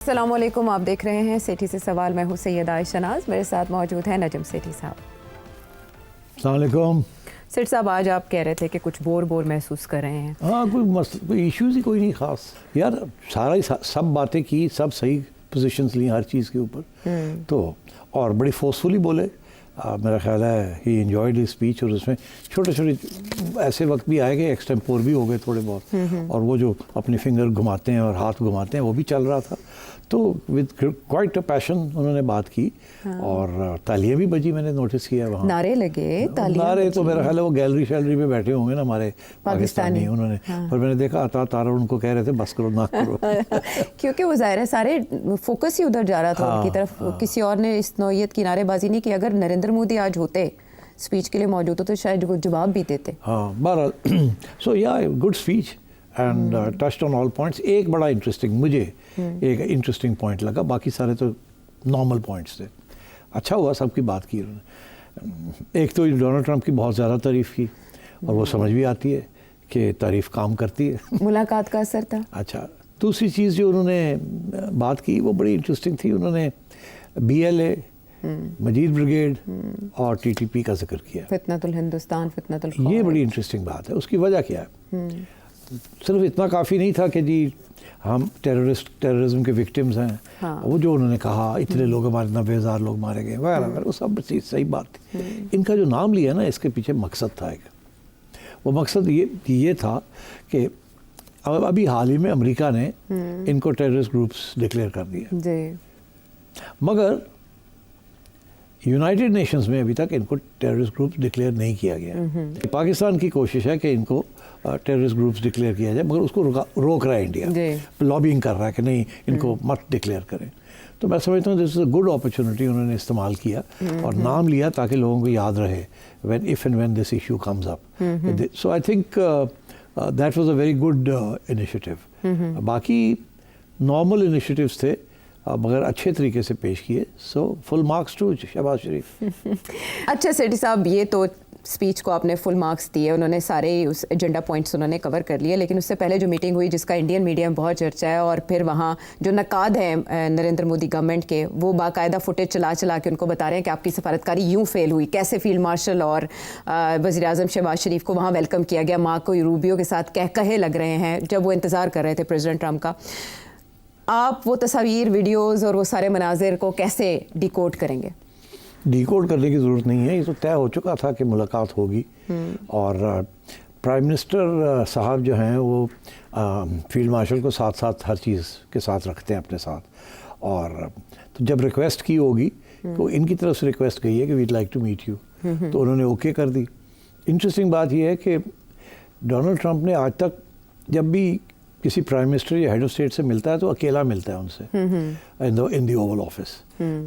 अस्सलाम वालेकुम, आप देख रहे हैं सेठी से सवाल। मैं हूँ सैयदा आयशा नाज, मेरे साथ मौजूद हैं नजम सेठी साहब। अस्सलाम वालेकुम। सेठ साहब, आज आप कह रहे थे कि कुछ बोर महसूस कर रहे हैं। हाँ, कोई इश्यूज़ ही कोई नहीं ख़ास यार। सब बातें की, सब सही पोजीशंस ली हर चीज़ के ऊपर, तो और बड़ी फोर्सफुली बोले। मेरा ख्याल है ही एंजॉयड हिज स्पीच। और उसमें छोटे छोटे ऐसे वक्त भी आए कि एक्सटेम्पोर भी हो गए थोड़े बहुत, और वो जो अपने फिंगर घुमाते हैं और हाथ घुमाते हैं वो भी चल रहा था। तो विद क्वाइट अ पैशन उन्होंने बात की। हाँ। और तालियां भी बजी, मैंने नोटिस किया वहाँ नारे लगे। नारे तो मेरा ख्याल है वो गैलरी शैलरी में बैठे होंगे ना हमारे पाकिस्तानी उन्होंने। हाँ। और मैंने देखा तारा उनको कह रहे थे बस करो ना करो क्योंकि वो ज़ाहिर है सारे फोकस ही उधर जा रहा था। हाँ, उनकी तरफ। हाँ। किसी और ने इस नौयत की नारेबाजी नहीं की। अगर नरेंद्र मोदी आज होते, स्पीच के लिए मौजूद होते, तो शायद वो जवाब भी देते। हाँ, बहरहाल सो या good speech and touched on all points. एक बड़ा इंटरेस्टिंग मुझे एक इंटरेस्टिंग पॉइंट लगा, बाकी सारे तो नॉर्मल पॉइंट्स थे। अच्छा हुआ सबकी बात की उन्होंने। एक तो डोनाल्ड ट्रंप की बहुत ज़्यादा तारीफ़ की, और वो समझ भी आती है कि तारीफ़ काम करती है। मुलाकात का असर था। अच्छा, दूसरी चीज़ जो उन्होंने बात की वो बड़ी इंटरेस्टिंग थी। उन्होंने BLA, मजीद ब्रिगेड और TTP का जिक्र किया। फितनतुल हिंदुस्तान, फितनतुल कौम। ये बड़ी इंटरेस्टिंग बात है। उसकी वजह क्या है? सिर्फ इतना काफ़ी नहीं था कि जी हम टेररिज्म के विक्टिम्स हैं। हाँ। वो जो उन्होंने कहा इतने लोग हमारे 90,000 लोग मारे गए वगैरह, वो सब चीज़ सही बात थी। इनका जो नाम लिया ना, इसके पीछे मकसद था एक। वो मकसद ये था कि अभी हाल ही में अमेरिका ने इनको टेररिस्ट ग्रुप्स डिक्लेयर कर दिया, मगर यूनाइटेड नेशंस में अभी तक इनको टेररिस्ट ग्रुप्स डिक्लेयर नहीं किया गया। पाकिस्तान की कोशिश है कि इनको टेररिस्ट ग्रुप्स डिक्लेयर किया जाए, मगर उसको रोक रहा है इंडिया, लॉबिंग कर रहा है कि नहीं इनको मत डिक्लेयर करें। तो मैं समझता हूँ this is a good opportunity उन्होंने इस्तेमाल किया और नाम लिया ताकि लोगों को याद रहे if and when this issue comes up. So I think that was a very good initiative. बाकी नॉर्मल इनिशिएटिव्स थे, मगर अच्छे तरीके से पेश किए। So full marks to Shahbaz Sharif. अच्छा सेठी साहब, ये तो स्पीच को आपने फुल मार्क्स दिए, उन्होंने सारे उस एजेंडा पॉइंट्स उन्होंने कवर कर लिए। लेकिन उससे पहले जो मीटिंग हुई जिसका इंडियन मीडिया में बहुत चर्चा है, और फिर वहाँ जो नकाद हैं नरेंद्र मोदी गवर्नमेंट के, वो बाकायदा फुटेज चला के उनको बता रहे हैं कि आपकी सफारतकारी यूँ फेल हुई, कैसे फील्ड मार्शल और वज़ीर आज़म शहबाज शरीफ को वहाँ वेलकम किया गया। मार्को रूबियो के साथ कहे लग रहे हैं जब वो इंतज़ार कर रहे थे प्रेसिडेंट ट्रंप का। आप वो तस्वीर, वीडियोज़ और वो सारे मनाजिर को कैसे डिकोड करेंगे? डिकोड करने की ज़रूरत नहीं है, ये तो तय हो चुका था कि मुलाकात होगी। और प्राइम मिनिस्टर साहब जो हैं वो फील्ड मार्शल को साथ साथ हर चीज़ के साथ रखते हैं अपने साथ। और तो जब रिक्वेस्ट की होगी तो इनकी तरफ से रिक्वेस्ट गई है कि we'd like to meet you, तो उन्होंने ओके कर दी। इंटरेस्टिंग बात यह है कि डोनाल्ड ट्रंप ने आज तक जब भी किसी प्राइम मिनिस्टर या हेड ऑफ स्टेट से मिलता है तो अकेला मिलता है उनसे इन द ओवल ऑफिस।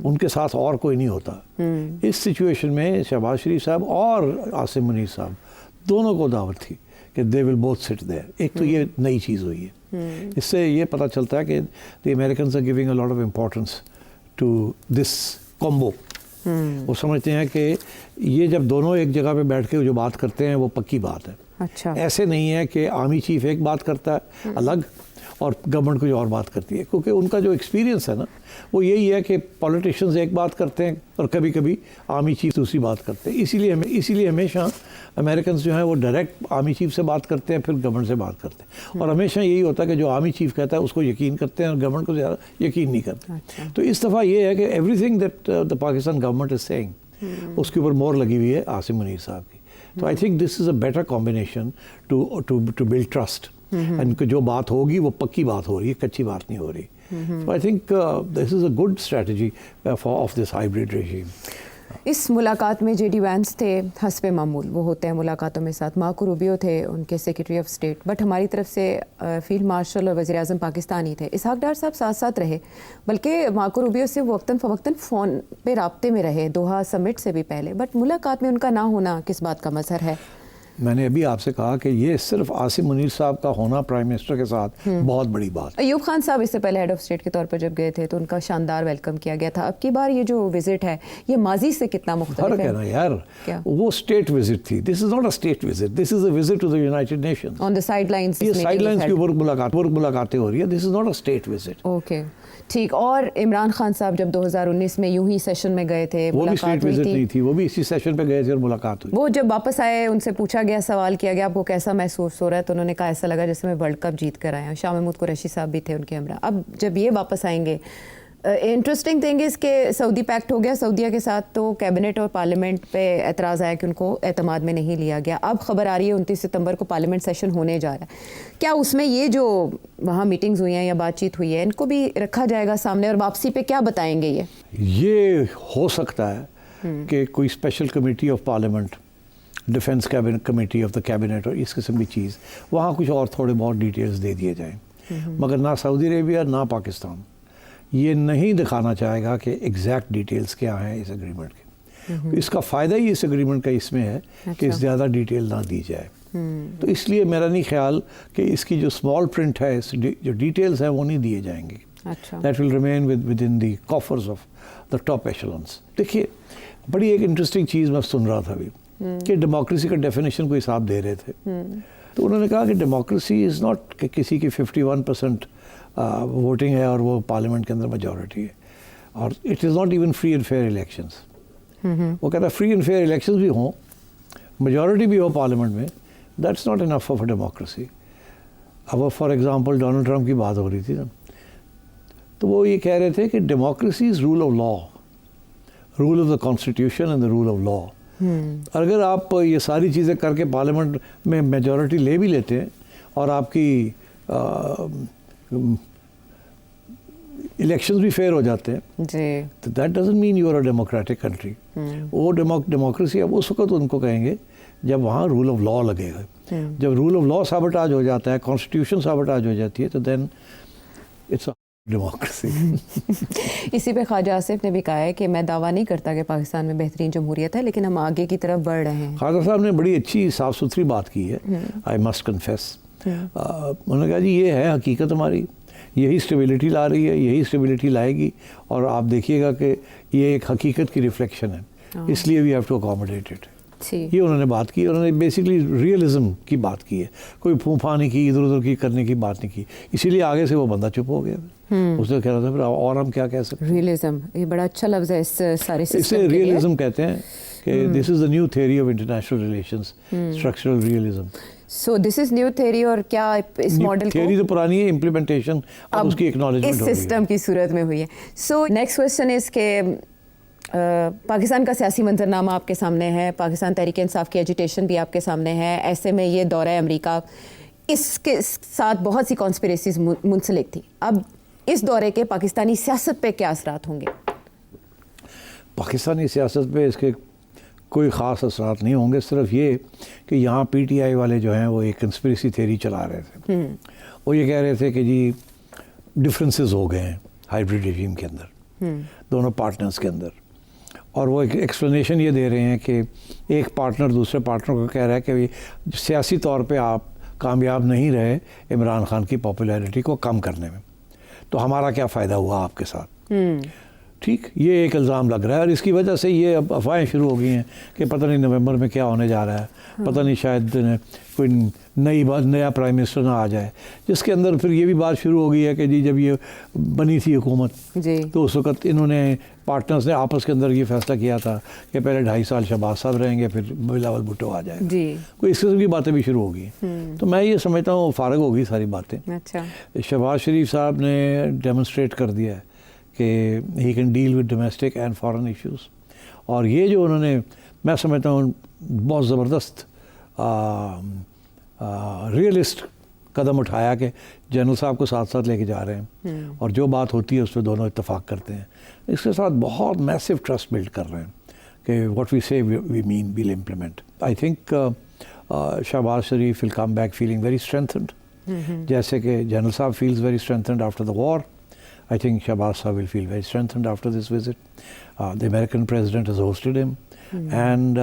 उनके साथ और कोई नहीं होता। इस सिचुएशन में शहबाज शरीफ साहब और आसिम मुनीर साहब दोनों को दावत थी कि they will both sit there. एक तो ये नई चीज़ हुई है। इससे ये पता चलता है कि the Americans are giving a lot of importance to this combo. वो समझते हैं कि ये जब दोनों एक जगह पे बैठ के जो बात करते हैं वो पक्की बात है। अच्छा, ऐसे नहीं है कि आर्मी चीफ एक बात करता है अलग और गवर्नमेंट कुछ और बात करती है, क्योंकि उनका जो एक्सपीरियंस है ना वो यही है कि पॉलिटिशियंस एक बात करते हैं और कभी कभी आर्मी चीफ दूसरी बात करते हैं। इसीलिए हमेशा अमेरिकन जो हैं वो डायरेक्ट आर्मी चीफ से बात करते हैं, फिर गवर्नमेंट से बात करते हैं। और हमेशा यही होता है कि जो आर्मी चीफ कहता है उसको यकीन करते हैं और गवर्नमेंट को ज़्यादा यकीन नहीं करते। अच्छा। तो इस दफ़ा ये है कि everything that the Pakistan government is saying उसके ऊपर मोहर लगी हुई है आसिम मुनीर साहब की। तो I think this is a better combination to build trust. And जो बात होगी वो पक्की बात हो रही है, कच्ची बात नहीं हो रही। So I think this is a good strategy of this hybrid regime. इस मुलाकात में JD वैंस थे, हस्बे मामूल वो होते हैं मुलाकातों में साथ। मार्को रूबियो थे उनके सेक्रेटरी ऑफ स्टेट, बट हमारी तरफ से फील्ड मार्शल और वज़ीर आज़म पाकिस्तानी थे। इसहाक डार साहब साथ साथ रहे, बल्कि मार्को रूबियो से वक्तन फ़वक्तन फ़ोन पे राब्ते में रहे, दोहा समिट से भी पहले। बट मुलाकात में उनका ना होना किस बात का मज़हर है? मैंने अभी आपसे कहा कि ये सिर्फ आसिम मुनीर साहब का होना प्राइम मिनिस्टर के साथ बहुत बड़ी बात है। अयूब खान साहब इससे पहले हेड ऑफ स्टेट के तौर पर जब गए थे तो उनका शानदार वेलकम किया गया था। अब की बार ये जो विजिट है ये माजी से कितना मुख्तलिफ है? ना यार, वो स्टेट विजिट थी। This is not a state visit, this is a visit to the United Nations. On the sidelines, ये साइडलाइंस के ऊपर मुलाकातें हो रही है। This is not a state visit. Okay, ठीक। और इमरान खान साहब जब 2019 में यूं ही सेशन में गए थे, वो भी स्टेट मुलाकात हुई विजिट नहीं थी, थी, वो भी इसी सेशन पे गए थे और मुलाकात हुई। वो जब वापस आए उनसे पूछा गया, सवाल किया गया आपको कैसा महसूस हो रहा है, तो उन्होंने कहा ऐसा लगा जैसे मैं वर्ल्ड कप जीत कर आया हूँ। शाह महमूद कुरैशी साहब भी थे उनके हमरा। अब जब ये वापस आएंगे, इंटरेस्टिंग थिंग इज़ के सऊदी पैक्ट हो गया सऊदीया के साथ, तो कैबिनेट और पार्लियामेंट पे एतराज़ आया कि उनको एतमाद में नहीं लिया गया। अब खबर आ रही है 29 सितंबर को पार्लियामेंट सेशन होने जा रहा है। क्या उसमें ये जो वहाँ मीटिंग्स हुई हैं या बातचीत हुई है, इनको भी रखा जाएगा सामने, और वापसी पे क्या बताएंगे ये हो सकता है कि कोई special committee of parliament, defence cabinet committee of the cabinet और इस किस्म की चीज़, वहाँ कुछ और थोड़े बहुत डिटेल्स दे दिए जाएँ। मगर ना सऊदी अरेबिया ना पाकिस्तान ये नहीं दिखाना चाहेगा कि एग्जैक्ट डिटेल्स क्या हैं इस एग्रीमेंट के। इसका फ़ायदा ही इस एग्रीमेंट का इसमें है कि ज़्यादा डिटेल ना दी जाए। तो इसलिए मेरा नहीं ख्याल कि इसकी जो स्मॉल प्रिंट है, जो डिटेल्स हैं वो नहीं दिए जाएंगे। That will remain within the coffers of the top echelons. देखिए, बड़ी एक इंटरेस्टिंग चीज़ मैं सुन रहा था अभी कि डेमोक्रेसी का डेफिनेशन कोई साहब दे रहे थे, तो उन्होंने कहा कि डेमोक्रेसी इज़ नॉट कि किसी की 51% वोटिंग है और वो पार्लियामेंट के अंदर मेजॉरिटी है, और it is not even free and fair elections. वो कहता है फ्री एंड फेयर इलेक्शंस भी हों, मेजॉरिटी भी हो पार्लियामेंट में, that's not enough of democracy. अब फॉर एग्जांपल डोनाल्ड ट्रंप की बात हो रही थी ना, तो वो ये कह रहे थे कि democracy is rule of law, rule of the constitution and the rule of law. अगर आप ये सारी चीज़ें करके पार्लियामेंट में मेजॉरिटी ले भी लेते हैं और आपकी इलेक्शंस भी फेयर हो जाते हैं जी, तो that doesn't mean you are a democratic country. वो डेमोक्रेसी अब उस वक्त उनको कहेंगे जब वहाँ रूल ऑफ लॉ लगेगा। जब रूल ऑफ लॉ साबटाज हो जाता है, कॉन्स्टिट्यूशन साबटाज हो जाती है, तो देन इट्स अ डेमोक्रेसी। इसी पे ख्वाजा आसिफ ने भी कहा है कि मैं दावा नहीं करता कि पाकिस्तान में बेहतरीन जमहूरियत है, लेकिन हम आगे की तरफ बढ़ रहे हैं। ख्वाजा साहब ने बड़ी अच्छी साफ़ सुथरी बात की है, आई मस्ट कन्फेस। उन्होंने कहा जी ये है हकीकत हमारी, यही स्टेबिलिटी ला रही है, यही स्टेबिलिटी लाएगी, और आप देखिएगा कि ये एक हकीकत की रिफ्लेक्शन है, इसलिए we have to accommodate it. ये उन्होंने बात की, उन्होंने बेसिकली रियलिज्म की बात की है, कोई फूफा नहीं की, इधर उधर की करने की बात नहीं की, इसीलिए आगे से वो बंदा चुप हो गया। उसने कह रहा था फिर और हम क्या कह सकते हैं। रियलिज्म, ये बड़ा अच्छा लफ्ज़ है इस सारे सिस्टम इसे रियलिज्म कहते हैं कि this is the new theory of international relations, structural realism. So this is new theory, और क्या इस मॉडल थ्योरी तो पुरानी है, इम्प्लीमेंटेशन अब उसकी एक्नॉलेजमेंट इस सिस्टम की सूरत में हुई है। सो नेक्स्ट क्वेश्चन इज के पाकिस्तान का सियासी मंजरनामा आपके सामने है, पाकिस्तान तहरीक इंसाफ की एजिटेशन भी आपके सामने है, ऐसे में ये दौरा अमेरिका, इसके साथ बहुत सी कॉन्स्पिरेसीज मुंसलिक थी। अब इस दौरे के पाकिस्तानी सियासत पे क्या असरात होंगे? पाकिस्तानी सियासत पे इसके कोई ख़ास असरात नहीं होंगे, सिर्फ ये कि यहाँ PTI वाले जो हैं वो एक कंस्पिरेसी थ्योरी चला रहे थे। वो ये कह रहे थे कि जी डिफरेंसेस हो गए हैं हाइब्रिड रेजिम के अंदर, दोनों पार्टनर्स के अंदर, और वो एक एक्सप्लेनेशन ये दे रहे हैं कि एक पार्टनर दूसरे पार्टनर को कह रहा है कि सियासी तौर पे आप कामयाब नहीं रहे इमरान खान की पॉपुलैरिटी को कम करने में, तो हमारा क्या फ़ायदा हुआ आपके साथ। ठीक, ये एक इल्ज़ाम लग रहा है, और इसकी वजह से ये अब अफवाहें शुरू हो गई हैं कि पता नहीं नवंबर में क्या होने जा रहा है, पता नहीं शायद कोई नया प्राइम मिनिस्टर ना आ जाए, जिसके अंदर फिर ये भी बात शुरू हो गई है कि जी जब ये बनी थी हुकूमत तो उस वक्त इन्होंने पार्टनर्स ने आपस के अंदर ये फैसला किया था कि पहले 2.5 साल शहबाज साहब रहेंगे, फिर बिलावल भुट्टो आ जाएगा, कोई इस किस्म की बातें भी शुरू हो गई। तो मैं ये समझता हूँ फारग हो गई सारी बातें। अच्छा, शहबाज शरीफ साहब ने डेमोन्स्ट्रेट कर दिया है कि he can deal with domestic and foreign issues, और ये जो उन्होंने, मैं समझता हूँ बहुत ज़बरदस्त रियलिस्ट कदम उठाया कि जनरल साहब को साथ साथ लेके जा रहे हैं, और जो बात होती है उस पर दोनों इत्तेफाक करते हैं, इसके साथ बहुत मैसिव ट्रस्ट बिल्ड कर रहे हैं कि what we say we mean will implement. I think Shahbaz Sharif will come back feeling very strengthened, जैसे कि जनरल साहब feels very strengthened after the war. I think Shahbaz Shah will feel very strengthened after this visit. The American president has hosted him. And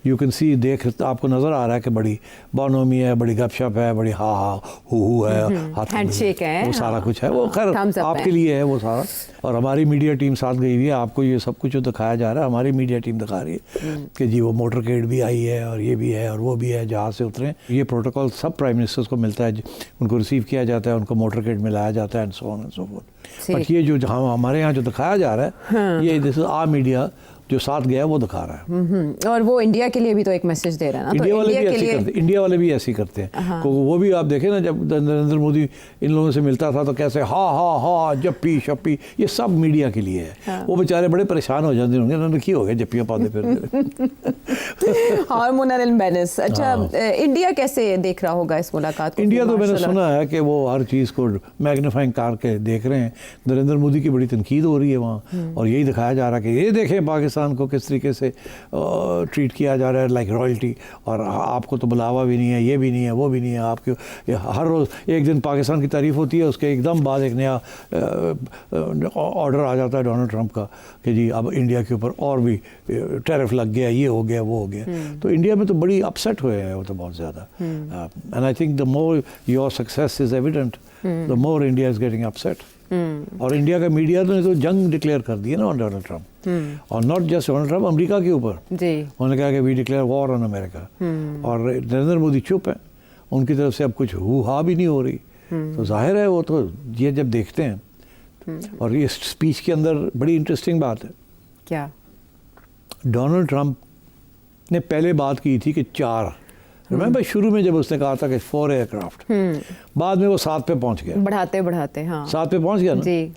you can see, देख आपको नज़र आ रहा है कि बड़ी बोनोमी है, बड़ी गपशप है, बड़ी हा हा हु है, हैंडशेक है, वो सारा कुछ है, वो खैर आपके लिए है वो सारा। और हमारी मीडिया टीम साथ गई हुई है, आपको ये सब कुछ जो दिखाया जा रहा है हमारी मीडिया टीम दिखा रही है कि जी वो मोटरकेड भी आई है और ये भी है और वो भी है, जहाज़ से उतरे। ये प्रोटोकॉल सब प्राइम मिनिस्टर्स को मिलता है, उनको रिसीव किया जाता है, उनको मोटरकेड मिलाया जाता है and so on and so fourth. But ये जो हमारे यहाँ जो दिखाया जा रहा है, ये दिस इज आवर मीडिया जो साथ गया वो दिखा रहा है। और वो इंडिया के लिए भी तो एक मैसेज दे रहा है ना, इंडिया वाले भी ऐसे करते, इंडिया वाले भी ऐसे ही करते हैं। तो वो भी आप देखें ना, जब नरेंद्र मोदी इन लोगों से मिलता था तो कैसे हा हा हा जप्पी शप्पी, ये सब मीडिया के लिए है। वो बेचारे बड़े परेशान हो जाते होंगे, उन्होंने क्यों हो गए जप्पियाँ पाते फिर। Hormonal imbalance. अच्छा, इंडिया कैसे देख रहा होगा इस मुलाकात को? इंडिया तो मैंने सुना है कि वो हर चीज़ को मैग्नीफाइंग करके देख रहे हैं। नरेंद्र मोदी की बड़ी तनकीद हो रही है वहाँ, और यही दिखाया जा रहा है कि ये देखें पाकिस्तान को किस तरीके से ट्रीट किया जा रहा है लाइक रॉयल्टी, और आपको तो बुलावा भी नहीं है, ये भी नहीं है, वो भी नहीं है। आपके हर रोज़ एक दिन पाकिस्तान की तारीफ होती है, उसके एकदम बाद एक नया ऑर्डर आ जाता है डोनाल्ड ट्रंप का कि जी अब इंडिया के ऊपर और भी टैरिफ लग गया, ये हो गया, वो हो गया। तो इंडिया में तो बड़ी अपसेट हुए हैं वो तो बहुत ज़्यादा। And I think the more your success is evident, the more India is getting upset. और इंडिया का मीडिया ने तो जंग डिक्लेयर कर दी है ना डोनाल्ड ट्रंप, और not just Donald Trump, America के ऊपर। उन्होंने कहा कि we declare war on America, और नरेंद्र मोदी चुप है, उनकी तरफ से अब कुछ हुआ भी नहीं हो रही। तो जाहिर है वो तो ये जब देखते हैं। और ये स्पीच के अंदर बड़ी इंटरेस्टिंग बात है। क्या? डोनाल्ड ट्रंप ने पहले बात की थी कि 4, रिमेंबर शुरू में जब उसने कहा था कि 4 एयरक्राफ्ट, बाद में वो 7 पे पहुंच गया, बढ़ाते बढ़ाते। हाँ, 7 पे पहुंच गया ना जी।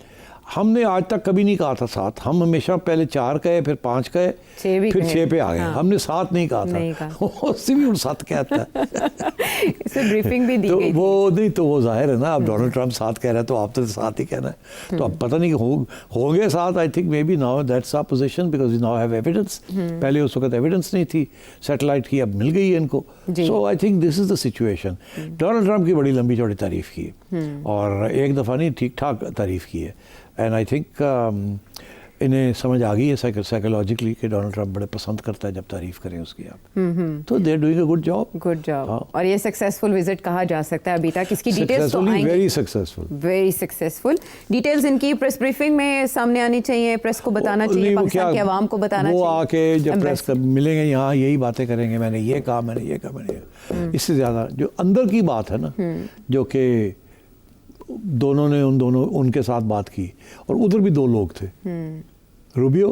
हमने आज तक कभी नहीं कहा था 7, हम हमेशा पहले 4 कहे, फिर 5 कहे, फिर 6 पे आ गए। हाँ। हमने 7 नहीं कहा था, उससे भी 7 कहता है। इसे ब्रीफिंग भी दी गई वो नहीं, तो वो जाहिर है ना, अब डोनाल्ड ट्रंप 7 कह रहा है तो आप तो 7 ही कहना है। तो अब पता नहीं होंगे 7। I think maybe now that's our position because we now have evidence. पहले उस वक्त एविडेंस नहीं थी सैटेलाइट की, अब मिल गई है इनको। So I think this is the situation. Donald Trump की बड़ी लंबी चौड़ी तारीफ की और एक दफ़ा नहीं, ठीक ठाक तारीफ की है। एंड आई थिंक इन्हें समझ आ गई है साइकोलॉजिकली कि डोनाल्ड ट्रंप बड़े पसंद करता है जब तारीफ करें उसकी आप। तो they are doing a good job. और ये सक्सेसफुल विजिट कहा जा सकता है अभी तक। इसकी डिटेल्स तो आएंगी, वेरी सक्सेसफुल। डिटेल्स इनकी प्रेस ब्रीफिंग में सामने आनी चाहिए, प्रेस को बताना चाहिए, पाकिस्तान की आवाम को बताना चाहिए। वो आके जब प्रेस मिलेंगे यहाँ यही बातें करेंगे, मैंने ये कहा, मैंने ये कहा, मैंने ये। इससे ज़्यादा जो अंदर की बात है ना, जो कि दोनों ने उनके साथ बात की, और उधर भी 2 लोग थे, Rubio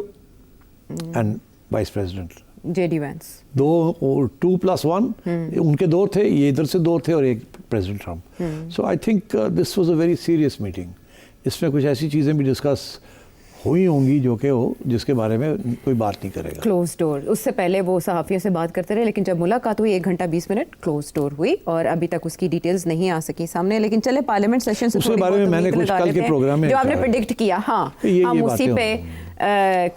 and vice president JD Vance, 2+1 उनके 2 थे, ये इधर से 2 थे, और एक president Trump. So I think this was a very serious meeting. इसमें कुछ ऐसी चीज़ें भी डिस्कस हुई होंगी जो कि हो, जिसके बारे में कोई बात नहीं करेगा क्लोज डोर। उससे पहले वो सहाफ़ियों से बात करते रहे, लेकिन जब मुलाकात हुई 1 घंटा 20 मिनट क्लोज डोर हुई, और अभी तक उसकी डिटेल्स नहीं आ सकी सामने। लेकिन चले पार्लियामेंट सेशन से उसके बारे में मैंने कुछ कल के प्रोग्राम में जो आपने प्रेडिक्ट किया, हाँ, हम उसी पे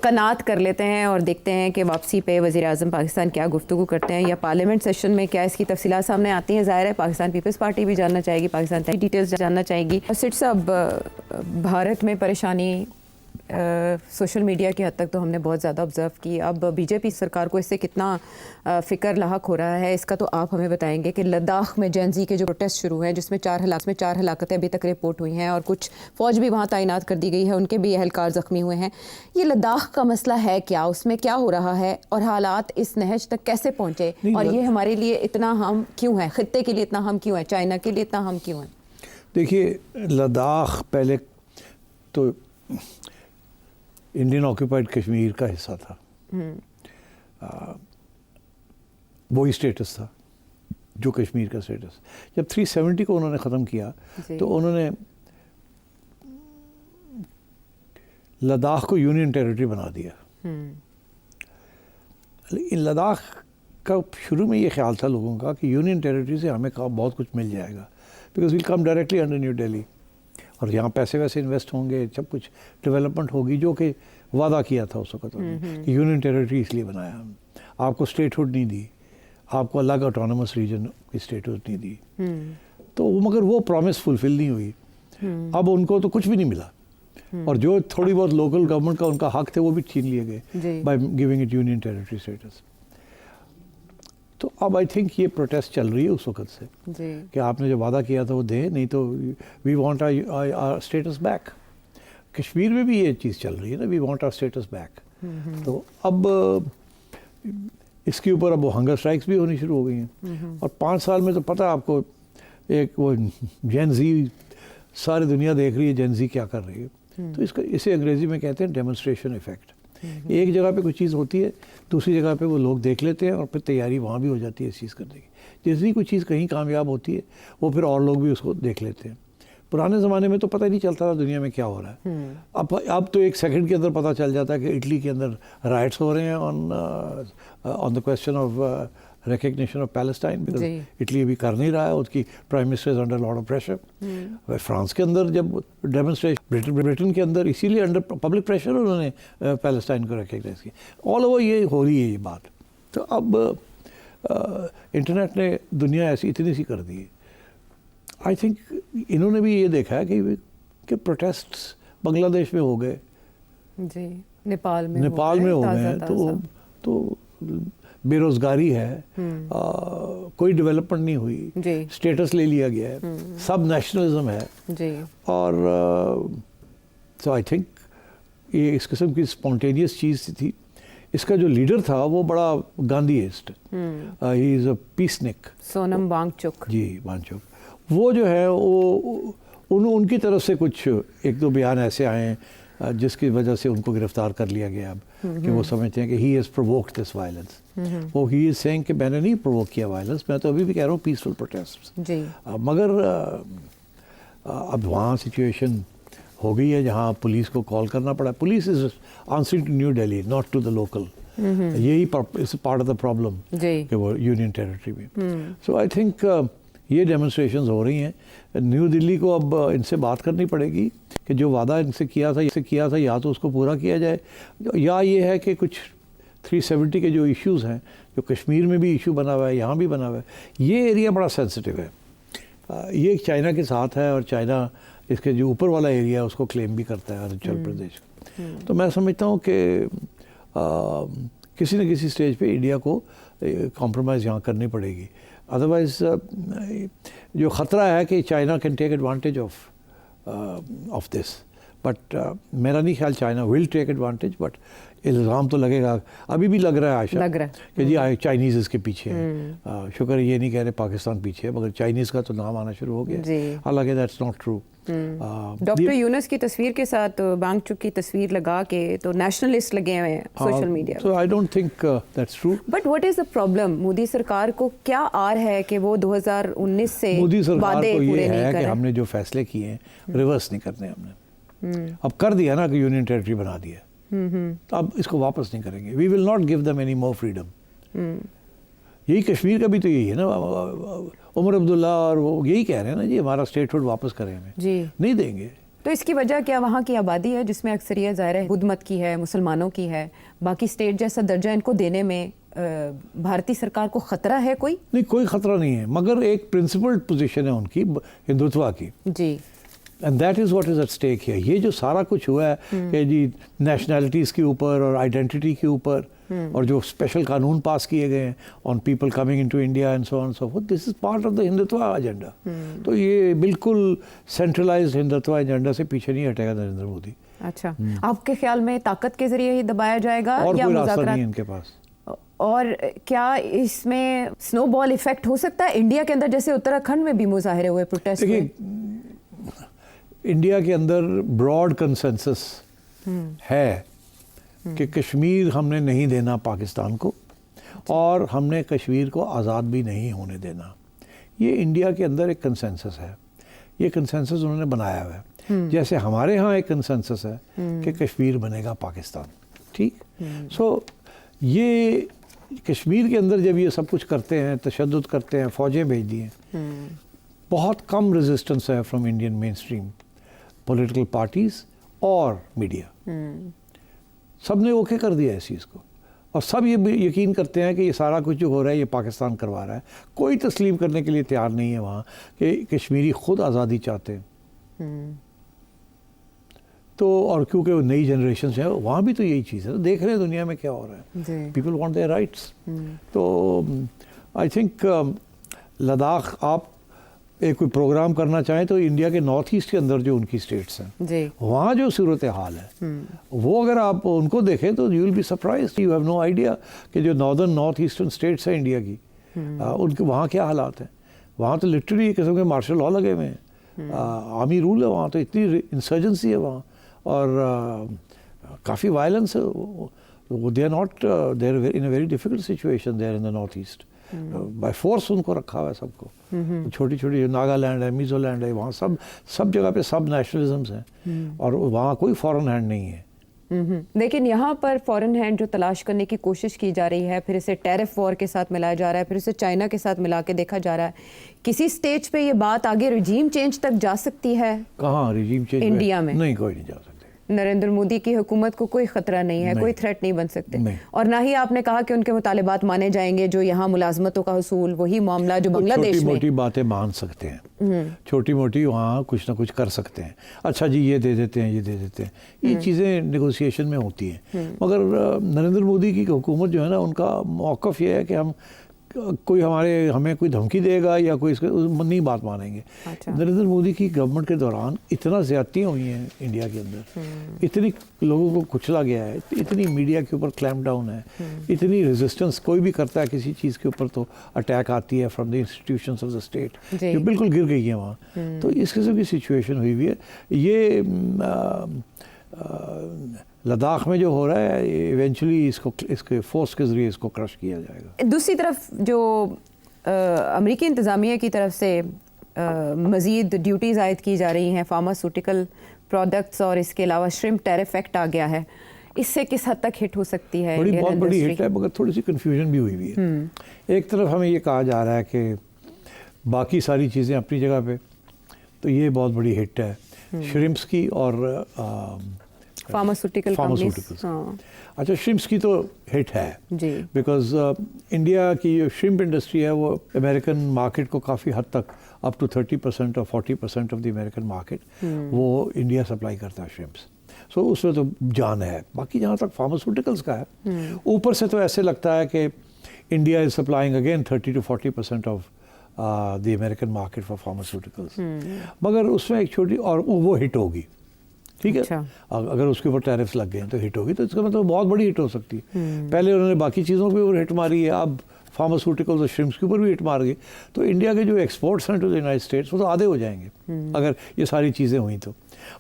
कनात कर लेते हैं और देखते हैं कि वापसी पे वज़ीर आज़म पाकिस्तान क्या गुफ्तगू करते हैं, या पार्लियामेंट सेशन में क्या इसकी तफसीलात सामने आती हैं। ज़ाहिर है पाकिस्तान पीपल्स पार्टी भी जानना चाहेगी, पाकिस्तान की डिटेल्स जानना चाहेगी। और सिट साहब, भारत में परेशानी सोशल मीडिया की हद तक तो हमने बहुत ज़्यादा ऑब्ज़र्व की। अब बीजेपी सरकार को इससे कितना फ़िक्र लाहक हो रहा है, इसका तो आप हमें बताएंगे कि लद्दाख में जेनजी के जो प्रोटेस्ट शुरू हैं, जिसमें 4 हलाकतें अभी तक रिपोर्ट हुई हैं, और कुछ फ़ौज भी वहाँ तैनात कर दी गई है, उनके भी एहलकार ज़ख्मी हुए हैं। ये लद्दाख का मसला है क्या, उसमें क्या हो रहा है, और हालात इस नहज तक कैसे पहुँचे, और ये हमारे लिए इतना हम क्यों हैं, ख़ित्ते के लिए इतना हम क्यों हैं, चाइना के लिए इतना हम क्यों हैं? देखिए, लद्दाख पहले तो इंडियन ऑक्यूपाइड कश्मीर का हिस्सा था, वही स्टेटस था जो कश्मीर का स्टेटस। जब 370 को उन्होंने ख़त्म किया तो उन्होंने लद्दाख को यूनियन टेरिटरी बना दिया। लेकिन लद्दाख का शुरू में ये ख्याल था लोगों का कि यूनियन टेरिटरी से हमें बहुत कुछ मिल जाएगा, because will come directly under new Delhi, और यहाँ पैसे वैसे इन्वेस्ट होंगे, सब कुछ डेवलपमेंट होगी, जो कि वादा किया था उस वक्त कि यूनियन टेरिटरी इसलिए बनाया हम, आपको स्टेटहुड नहीं दी, आपको अलग ऑटोनमस रीजन की स्टेटहुड नहीं दी। तो मगर वो प्रॉमिस फुलफिल नहीं हुई। अब उनको तो कुछ भी नहीं मिला। और जो थोड़ी बहुत लोकल गवर्नमेंट का उनका हक थे वो भी छीन लिए गए by giving it union territory status. तो अब आई थिंक ये प्रोटेस्ट चल रही है उस वक्त से कि आपने जो वादा किया था वो दें, नहीं तो we want our status back. Kashmir में भी ये चीज़ चल रही है ना, we want our status back. तो अब इसके ऊपर अब वो हंगर स्ट्राइक्स भी होनी शुरू हो गई हैं। और 5 साल में तो पता है आपको, एक वो जेन जी सारी दुनिया देख रही है जेन जी क्या कर रही है। तो इसे अंग्रेजी में कहते हैं डेमोन्स्ट्रेशन इफेक्ट। एक जगह पे कोई चीज़ होती है, दूसरी जगह पे वो लोग देख लेते हैं और फिर तैयारी वहाँ भी हो जाती है इस चीज़ करने की। जिस भी कोई चीज़ कहीं कामयाब होती है वो फिर और लोग भी उसको देख लेते हैं। पुराने ज़माने में तो पता ही नहीं चलता था दुनिया में क्या हो रहा है। अब तो 1 सेकंड के अंदर पता चल जाता है कि इटली के अंदर राइट्स हो रहे हैं on the question of recognition of Palestine, because Italy अभी कर नहीं रहा है, उसकी prime minister is under lot of pressure. France के अंदर जब डेमोन्स्ट्रेशन, ब्रिटेन के अंदर इसीलिए अंडर पब्लिक प्रेशर उन्होंने पैलेस्टाइन को रिकग्नाइज किया। ऑल ओवर ये हो रही है ये बात। तो अब इंटरनेट ने दुनिया ऐसी इतनी सी कर दी है। आई थिंक इन्होंने भी ये देखा है कि प्रोटेस्ट्स बांग्लादेश में हो गए जी, नेपाल में हो गए हैं, तो बेरोजगारी है, कोई डेवलपमेंट नहीं हुई, स्टेटस ले लिया गया है, सब नेशनलिज्म है जी। और सो आई थिंक ये इस किस्म की स्पॉन्टेनियस चीज़ थी। इसका जो लीडर था वो बड़ा Gandhiist, he is a peacenik, Sonam Wangchuk ji, Wangchuk. वो जो है वो उनकी तरफ से कुछ 1-2 बयान ऐसे आए हैं जिसकी वजह से उनको गिरफ्तार कर लिया गया अब, कि वो समझते हैं कि he has provoked this violence. वो ही इज़ सेइंग कि मैंने नहीं प्रोवोक किया वायलेंस, मैं तो अभी भी कह रहा हूँ पीसफुल प्रोटेस्ट जी। मगर अब वहाँ सिचुएशन हो गई है जहाँ पुलिस को कॉल करना पड़ा। Police is answering to New Delhi, not to the local. यही is part of the problem कि वो यूनियन टेरिटरी में। सो आई थिंक ये डेमोन्स्ट्रेशंस हो रही हैं। न्यू दिल्ली को अब इनसे बात करनी पड़ेगी कि जो वादा इनसे किया था या तो उसको पूरा किया जाए, या ये है कि कुछ 370 के जो इश्यूज़ हैं, जो कश्मीर में भी इशू बना हुआ है, यहाँ भी बना हुआ है, ये एरिया बड़ा सेंसिटिव है। ये चाइना के साथ है और चाइना इसके जो ऊपर वाला एरिया है उसको क्लेम भी करता है, अरुणाचल प्रदेश। तो मैं समझता हूँ कि किसी न किसी स्टेज पे इंडिया को कॉम्प्रोमाइज़ यहाँ करनी पड़ेगी। अदरवाइज जो ख़तरा है कि China can take advantage of this, but मेरा नहीं ख्याल China will take advantage. But इल्ज़ाम तो लगेगा, अभी भी लग रहा है आशा, कि जी चाइनीज़ इसके पीछे हैं। शुक्र ये नहीं कह रहे पाकिस्तान पीछे है, मगर चाइनीज़ का तो नाम आना शुरू हो गया। हालांकि that's not true. Doctor Yunus की तस्वीर के साथ वांगचुक की तस्वीर लगा के तो नेशनलिस्ट लगे हुए हैं social media. So I don't think that's true. But what is the problem? Modi सरकार को क्या आर है कि वो 2019 से मोदी सरकार को ये है कि हमने जो फैसले किए हैं रिवर्स नहीं करने हमने। अब कर दिया ना कि यूनियन टेरिटरी बना दिया, तो अब इसको वापस नहीं करेंगे। We will not give them any more freedom. यही कश्मीर का भी तो यही है ना, उमर अब्दुल्ला और वो यही कह रहे हैं ना जी हमारा स्टेटहुड वापस करें, हमें जी नहीं देंगे। तो इसकी वजह क्या वहाँ की आबादी है जिसमें अक्सरियत ज़ाहिर है बुद्ध मत की है, मुसलमानों की है, बाकी स्टेट जैसा दर्जा इनको देने में भारतीय सरकार को ख़तरा है? कोई नहीं, कोई ख़तरा नहीं है, मगर एक प्रिंसिपल्ड पोजीशन है उनकी हिंदुत्व की जी, and that is what is at stake है। ये जो सारा कुछ हुआ है कि जी नेशनैलिटीज़ के ऊपर और आइडेंटिटी के ऊपर और जो स्पेशल कानून पास किए गए हैं on people coming into India and so on so fourth, this is part of the Hindutva agenda. तो ये बिल्कुल सेंट्रलाइज्ड हिंदुत्व एजेंडा से पीछे नहीं हटेगा नरेंद्र मोदी। अच्छा, आपके ख्याल में ताकत के जरिए ही दबाया जाएगा और कोई रास्ता नहीं है इनके पास? और क्या इसमें स्नोबॉल इफेक्ट हो सकता है इंडिया के अंदर, जैसे उत्तराखंड में भी मुजाहरे हुए, प्रोटेस्ट हुए? इंडिया के अंदर ब्रॉड कंसेंसस है कि कश्मीर हमने नहीं देना पाकिस्तान को, और हमने कश्मीर को आज़ाद भी नहीं होने देना। ये इंडिया के अंदर एक कंसेंसस है, ये कंसेंसस उन्होंने बनाया हुआ है। जैसे हमारे यहाँ एक कंसेंसस है कि कश्मीर बनेगा पाकिस्तान, ठीक। सो ये कश्मीर के अंदर जब ये सब कुछ करते हैं, तशद्दुद करते हैं, फ़ौजें भेज दी हैं, बहुत कम रेजिस्टेंस है from Indian main stream political parties और मीडिया। सब ने ओके कर दिया इस चीज़ को, और सब ये यकीन करते हैं कि ये सारा कुछ जो हो रहा है ये पाकिस्तान करवा रहा है। कोई तस्लीम करने के लिए तैयार नहीं है वहाँ कि कश्मीरी खुद आज़ादी चाहते हैं। तो और क्योंकि वो नई जनरेशन है वहाँ भी तो यही चीज़ है, तो देख रहे हैं दुनिया में क्या हो रहा है, पीपल वांट देयर राइट्स। तो आई थिंक लद्दाख आप एक कोई प्रोग्राम करना चाहें तो इंडिया के नॉर्थ ईस्ट के अंदर जो उनकी स्टेट्स हैं वहाँ जो सूरत हाल है वो अगर आप उनको देखें तो you will be surprised, you have no idea कि जो नॉर्थ ईस्टर्न स्टेट्स हैं इंडिया की उनके वहाँ क्या हालात हैं। वहाँ तो लिटरली एक किस्म के मार्शल लॉ लगे हुए हैं, आर्मी रूल है वहाँ, तो इतनी इंसर्जेंसी है वहाँ और काफ़ी वायलेंस है। They are not there in a very difficult situation there in the north east, by force उनको रखा हुआ है सबको। छोटी छोटी नागालैंड है, मिजोलैंड है, वहाँ सब जगह पे सब नेशनलिज्म्स हैं और वहाँ कोई फॉरेन हैंड नहीं है। लेकिन यहाँ पर फॉरेन हैंड जो तलाश करने की कोशिश की जा रही है, फिर इसे टैरिफ वॉर के साथ मिलाया जा रहा है, फिर इसे चाइना के साथ मिला के देखा जा रहा है, किसी स्टेज पे ये बात आगे रिजीम चेंज तक जा सकती है? कहाँ रिजीम चेंज इंडिया में नहीं, कोई नहीं जा सकता। नरेंद्र मोदी की हुकूमत को कोई खतरा नहीं है, कोई थ्रेट नहीं बन सकते, और ना ही आपने कहा कि उनके मुतालिबात माने जाएंगे, जो यहाँ मुलाजमतों का हुसूल, वही मामला जो बांग्लादेश में। छोटी मोटी बातें मान सकते हैं, छोटी मोटी वहाँ कुछ ना कुछ कर सकते हैं, अच्छा जी ये दे देते हैं, ये दे देते हैं, ये चीज़ें नेगोशिएशन में होती हैं। मगर नरेंद्र मोदी की हुकूमत जो है ना, उनका मौक़िफ़ ये है कि हम कोई हमें कोई धमकी देगा या कोई इसका नहीं बात मानेंगे। अच्छा। नरेंद्र मोदी की गवर्नमेंट के दौरान इतना ज़्यादतियाँ हुई हैं इंडिया के अंदर, इतनी लोगों को कुचला गया है, इतनी मीडिया के ऊपर क्लैम्प डाउन है, इतनी रेजिस्टेंस कोई भी करता है किसी चीज़ के ऊपर तो अटैक आती है from the institutions of the state, जो बिल्कुल गिर गई है वहाँ। तो इस किस्म की सिचुएशन हुई हुई है। ये लद्दाख में जो हो रहा है इवेंचुअली इसके फोर्स के ज़रिए इसको क्रश किया जाएगा। दूसरी तरफ जो अमेरिकी इंतज़ामिया की तरफ से मज़ीद ड्यूटीज़ आयद की जा रही हैं फार्मास्यूटिकल प्रोडक्ट्स, और इसके अलावा श्रिम्प टैरिफ एक्ट आ गया है, इससे किस हद तक हिट हो सकती है? बहुत बड़ी हिट है, मगर थोड़ी सी कन्फ्यूजन भी हुई हुई है। एक तरफ हमें ये कहा जा रहा है कि बाकी सारी चीज़ें अपनी जगह पे, तो ये बहुत बड़ी हिट है श्रिम्प्स की और फार्मास्यूटिकल्स। अच्छा, श्रिम्प्स की तो हिट है जी, बिकॉज इंडिया की जो श्रिम्प इंडस्ट्री है वो अमेरिकन मार्केट को काफ़ी हद तक अप टू 30% और 40% ऑफ द अमेरिकन मार्केट वो इंडिया सप्लाई करता है श्रिम्प्स। सो उसमें तो जान है। बाकी जहाँ तक फार्मास्यूटिकल्स का है, ऊपर से तो ऐसे लगता है कि India is supplying again 30 to 40% of the American market for pharmaceuticals, मगर उसमें एक छोटी और वो हिट होगी, ठीक है। अच्छा। अगर उसके ऊपर टैरिफ्स लग गए तो हिट होगी, तो इसका मतलब बहुत बड़ी हिट हो सकती है। पहले उन्होंने बाकी चीज़ों के ऊपर हिट मारी है, अब फार्मास्यूटिकल्स और श्रिम्प्स के ऊपर भी हिट मार गई, तो इंडिया के जो एक्सपोर्ट्स हैं टू द यूनाइटेड स्टेट्स वो तो आधे हो जाएंगे अगर ये सारी चीज़ें हुई तो।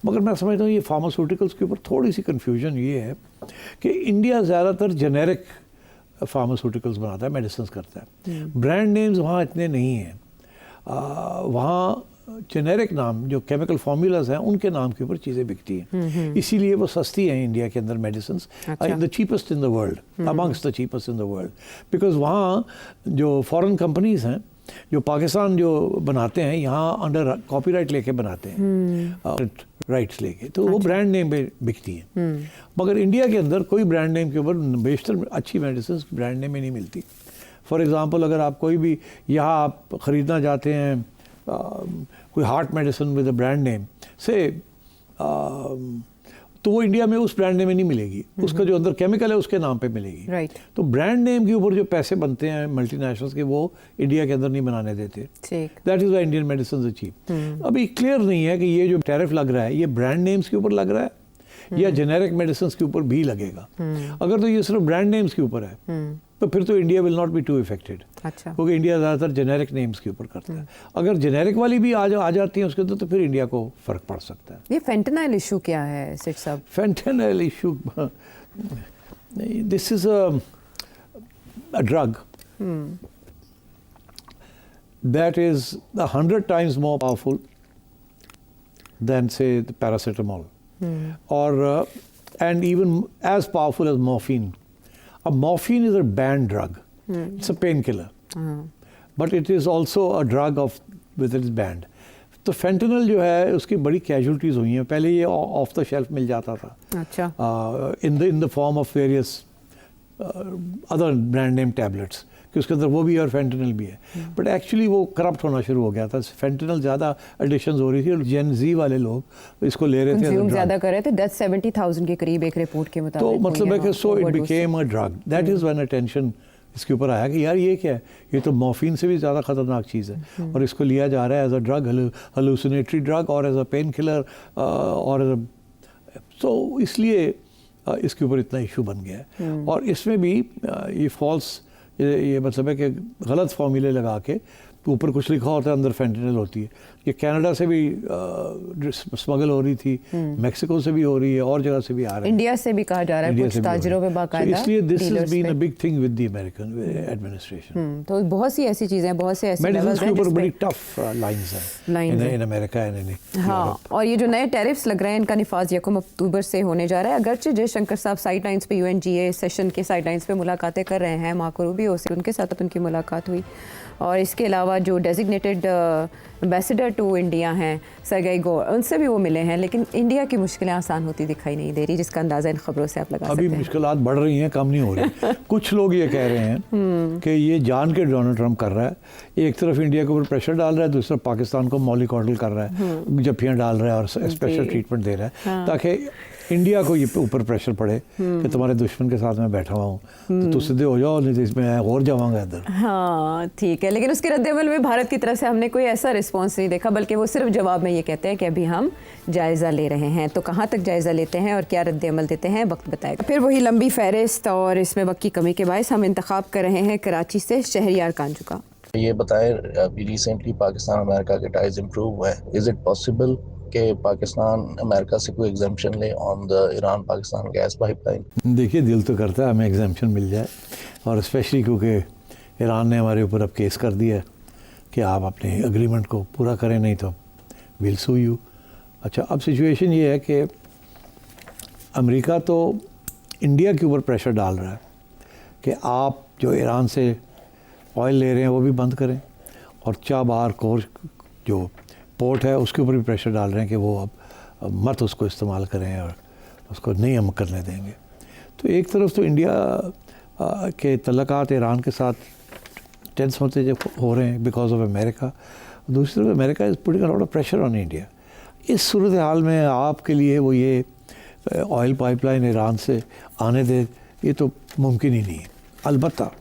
मगर मैं समझता हूँ ये फार्मास्यूटिकल्स के ऊपर थोड़ी सी कन्फ्यूजन ये है कि इंडिया ज़्यादातर जेनेरिक फार्मास्यूटिकल्स बनाता है, मेडिसिन करता है, ब्रांड नेम्स वहाँ इतने नहीं हैं। वहाँ जेनेरिक नाम जो केमिकल फार्मूलाज हैं उनके नाम के ऊपर चीज़ें बिकती हैं, इसीलिए वो सस्ती हैं इंडिया के अंदर medicine, the cheapest in the world, amongst the cheapest in the world, because वहाँ जो फॉरेन कंपनीज हैं जो पाकिस्तान जो बनाते हैं यहाँ अंडर कॉपीराइट लेके बनाते हैं, राइट्स लेके, तो वो ब्रांड नेम पे बिकती हैं। मगर इंडिया के अंदर कोई ब्रांड नेम के ऊपर बेशतर अच्छी मेडिसिन ब्रांड नेम में नहीं मिलती। फॉर एग्ज़ाम्पल अगर आप कोई भी यहाँ आप ख़रीदना चाहते हैं कोई heart medicine with a brand name से, तो वो इंडिया में उस ब्रांड नेम में नहीं मिलेगी, उसका जो अंदर केमिकल है उसके नाम पे मिलेगी। राइट। तो ब्रांड नेम के ऊपर जो पैसे बनते हैं मल्टीनेशनल्स के वो इंडिया के अंदर नहीं बनाने देते। That is why Indian medicine is cheap. अभी क्लियर नहीं है कि ये जो टैरिफ लग रहा है ये ब्रांड नेम्स के ऊपर लग रहा है या जेनेरिक मेडिसिन के ऊपर भी लगेगा। अगर तो ये सिर्फ ब्रांड नेम्स के ऊपर है तो फिर तो India will not be too affected. अच्छा। क्योंकि इंडिया ज़्यादातर जेनेरिक नेम्स के ऊपर करता है। अगर जेनेरिक वाली भी आ जाती है उसके अंदर तो फिर इंडिया को फ़र्क पड़ सकता है। ये फेंटेनाइल इशू क्या है सेठ साहब? Fentanyl issue, this is a drug that is 100 times more powerful than say the paracetamol, or and even as powerful as morphine. Morphine is a banned drug. It's a painkiller, but it is also a drug with its banned. तो fentanyl जो है उसकी बड़ी casualties हुई हैं। पहले ये of the shelf मिल जाता था, अच्छा, in the form of various other brand name tablets, कि उसके अंदर वो भी है और फेंटेनल भी है, बट एक्चुअली वो करप्ट होना शुरू हो गया था। फेंटेनल ज़्यादा एडिशन हो रही थी और जेन जी वाले लोग इसको ले रहे थे, कंज्यूम ज़्यादा कर रहे थे। 10-70,000 के करीब एक रिपोर्ट के मुताबिक। तो मतलब है कि so it became a drug, that is when attention इसके ऊपर आया कि यार ये क्या है, ये तो मॉर्फिन से भी ज़्यादा ख़तरनाक चीज़ है और इसको लिया जा रहा है एज अ ड्रग, हेलुसिनेटरी ड्रग और एज अ पेन किलर और तो इसलिए इसके ऊपर इतना इशू बन गया है। और इसमें भी ये फॉल्स, ये मतलब है कि गलत फॉर्मूले लगा के ऊपर कुछ लिखा होता है, अंदर फेंटेनल होती है। ये कनाडा से भी स्मगल हो रही थी, मेक्सिको से भी हो रही है और जगह से भी आ रहा है, इंडिया से भी कहा जा रहा है, कुछ ताजरों पे बाकायदा। इसलिए this has been a big thing with the American administration. तो बहुत सी ऐसी चीज़ें, बहुत से ऐसे मेडिसिन लेवल्स के हैं ऊपर जिस बड़ी पे- टफ लाइंस हैं इन अमेरिका एंड इन हाँ, और ये जो नए टैरिफ्स लग रहे हैं इनका निफाज 1 अक्टूबर से होने जा रहा है। अगरचे जयशंकर साहब साइड लाइन्स पे UNGA सेशन के साइड लाइन्स पे मुलाकातें कर रहे हैं, मार्को रूबियो से उनके साथ उनकी मुलाकात हुई। और इसके अलावा जो डेजिग्नेटेड एम्बेसडर टू इंडिया हैं सरगई गौर, उनसे भी वो मिले हैं, लेकिन इंडिया की मुश्किलें आसान होती दिखाई नहीं दे रही, जिसका अंदाज़ा इन खबरों से आप लगा सकते अभी हैं। मुश्किलात बढ़ रही हैं, कम नहीं हो रही। कुछ लोग ये कह रहे हैं कि ये जान के डोनाल्ड ट्रंप कर रहा है, एक तरफ इंडिया के ऊपर प्रेशर डाल रहा है, दूसरी तरफ पाकिस्तान को मॉलिकॉडल कर रहा है, जफ्फियाँ डाल रहा है और स्पेशल ट्रीटमेंट दे रहा है ताकि इंडिया को ये ऊपर प्रेशर पड़े कि तुम्हारे दुश्मन के साथ मैं बैठा हुआ हूँ तो तू सीधे हो जाओ, नहीं तो इसमें और जाऊँगा इधर। हाँ ठीक है, लेकिन उसके रद्द-ए-अमल में भारत की तरफ से हमने कोई ऐसा रिस्पॉन्स नहीं देखा, बल्कि वो सिर्फ जवाब में ये कहते हैं कि अभी हम जायज़ा ले रहे हैं। तो कहाँ तक जायज़ा लेते हैं और क्या रद्द-ए-अमल देते हैं, वक्त बताएगा। फिर वही लंबी फहरिस्त, और इसमें वक्त की कमी के बायस हम इंतखाब कर रहे हैं कराची से शहरियार कांजू का। ये बताएं, अभी रिसेंटली पाकिस्तान अमेरिका के टाइज इम्प्रूव हुए हैं, इज़ इट पॉसिबल कि पाकिस्तान अमेरिका से कोई एग्जाम्पशन ले on the Iran Pakistan gas pipeline? देखिए, दिल तो करता है हमें एग्जाम्पशन मिल जाए, और स्पेशली क्योंकि ईरान ने हमारे ऊपर अब केस कर दिया है कि आप अपने एग्रीमेंट को पूरा करें, नहीं तो विल सू यू। अच्छा, अब सिचुएशन ये है कि अमेरिका तो इंडिया के ऊपर प्रेशर डाल रहा है कि आप जो ईरान से ऑयल ले रहे हैं वो भी बंद करें, और चाबहार कोर जो पोर्ट है उसके ऊपर भी प्रेशर डाल रहे हैं कि वो अब मत उसको इस्तेमाल करें और उसको नहीं हम करने देंगे। तो एक तरफ तो इंडिया के तल्लुकात ईरान के साथ टेंस होते हो रहे हैं बिकॉज ऑफ अमेरिका, दूसरी तरफ America is putting a lot of pressure on India. इस सूरत हाल में आपके लिए वो ये ऑयल पाइपलाइन ईरान से आने दे, ये तो मुमकिन ही नहीं है अलबत्ता।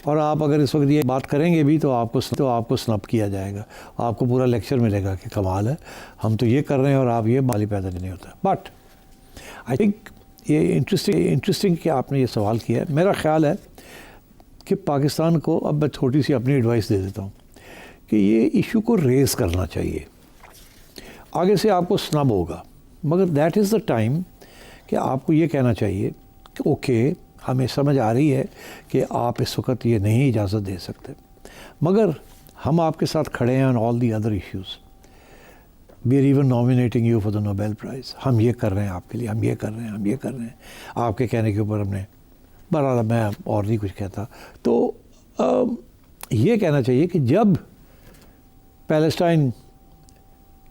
और आप अगर इस वक्त ये बात करेंगे भी तो आपको स्नब किया जाएगा, आपको पूरा लेक्चर मिलेगा कि कमाल है, हम तो ये कर रहे हैं और आप ये माली पैदा नहीं होता। बट आई थिंक ये इंटरेस्टिंग कि आपने ये सवाल किया है। मेरा ख्याल है कि पाकिस्तान को, अब मैं छोटी सी अपनी एडवाइस दे देता हूँ कि ये इशू को रेज़ करना चाहिए। आगे से आपको स्नब होगा, मगर दैट इज़ द टाइम कि आपको ये कहना चाहिए कि ओके, हमें समझ आ रही है कि आप इस वक्त ये नहीं इजाज़त दे सकते, मगर हम आपके साथ खड़े हैं on all the other issues. We are even nominating you for the Nobel prize. हम ये कर रहे हैं आपके लिए, हम ये कर रहे हैं, हम ये कर रहे हैं। आपके कहने के ऊपर हमने, बहरहाल मैं और नहीं कुछ कहता। तो ये कहना चाहिए कि जब पैलेस्टाइन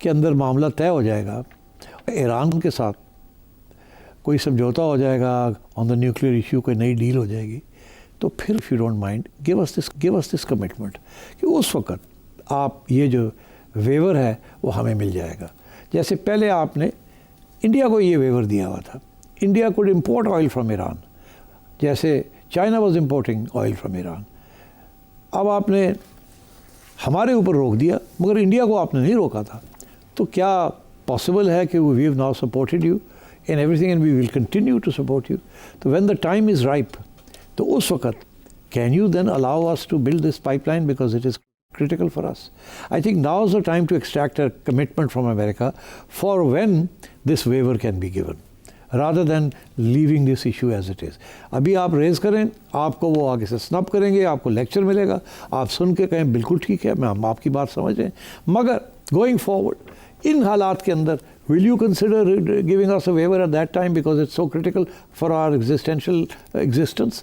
के अंदर मामला तय हो जाएगा, ईरान के साथ कोई समझौता हो जाएगा ऑन द न्यूक्लियर इशू, कोई नई डील हो जाएगी, तो फिर if you don't mind give us this commitment कि उस वक्त आप ये जो वेवर है वो हमें मिल जाएगा। जैसे पहले आपने इंडिया को ये वेवर दिया हुआ था, India could import oil from Iran, जैसे China was importing oil from Iran. अब आपने हमारे ऊपर रोक दिया, मगर इंडिया को आपने नहीं रोका था। तो क्या पॉसिबल है कि we have now supported you in everything and we will continue to support you? So when the time is ripe, तो उस वक्त can you then allow us to build this pipeline because it is critical for us? I think now is the time to extract a commitment from America for when this waiver can be given, rather than leaving this issue as it is. अभी आप rays करें, आपको वो आगे से snub करेंगे, आपको lecture मिलेगा, आप सुन के कहें बिल्कुल ठीक है, हम आपकी बात समझ रहे हैं, मगर गोइंग फॉरवर्ड इन हालात के अंदर will you consider giving us a waiver at that time because it's so critical for our existence,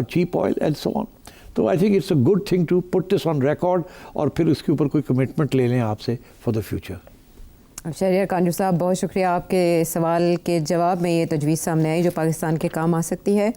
cheap oil and so on? So I think it's a good thing to put this on record और फिर उसके ऊपर कोई commitment ले लें आपसे for the future. Shahryar कांजू साहब, बहुत शुक्रिया। आपके सवाल के जवाब में ये तजवीज़ सामने आई जो पाकिस्तान के काम आ सकती है।